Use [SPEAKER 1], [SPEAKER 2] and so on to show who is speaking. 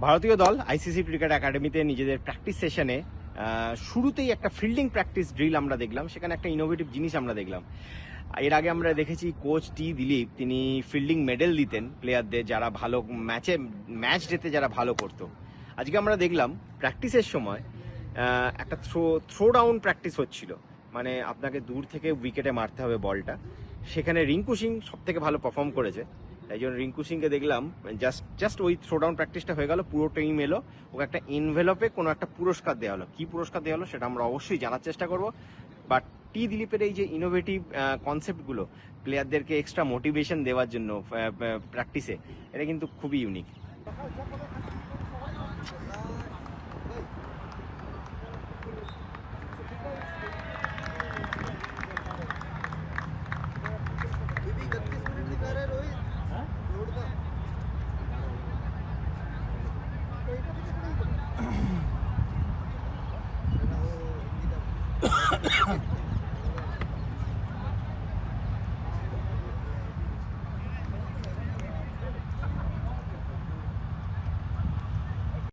[SPEAKER 1] ভারতীয় দল ICC cricket একাডেমিতে নিজেদের প্র্যাকটিস সেশনে শুরুতেই একটা ফিল্ডিং প্র্যাকটিস ড্রিল আমরা দেখলাম। সেখানে একটা ইনোভেটিভ জিনিস আমরা দেখলাম। এর আগে আমরা দেখেছি কোচ টি দিলীপ তিনি ফিল্ডিং মেডেল দিতেন প্লেয়ারদের যারা ভালো ম্যাচ ডেতে যারা ভালো করতো। আজকে আমরা দেখলাম প্র্যাকটিসের সময় একটা থ্রো ডাউন প্র্যাকটিস হচ্ছিল, মানে আপনাকে দূর থেকে উইকেটে মারতে হবে বলটা। সেখানে রিঙ্কু সিং সব থেকে ভালো পারফর্ম করেছে, তাই জন্য রিঙ্কু সিংকে দেখলাম জাস্ট ওই থ্রো ডাউন প্র্যাকটিসটা হয়ে গেল, পুরো টিম এলো, ওকে একটা এনভেলপে কোনো একটা পুরস্কার দেওয়া হলো। কি পুরস্কার দেওয়া হলো সেটা আমরা অবশ্যই জানার চেষ্টা করব। বাট টি দিলীপের এই যে ইনোভেটিভ কনসেপ্টগুলো প্লেয়ারদেরকে এক্সট্রা মোটিভেশন দেওয়ার জন্য প্র্যাকটিসে, এটা কিন্তু খুবই ইউনিক।
[SPEAKER 2] दीदी 31 मिनट दिखा रहे रोहित।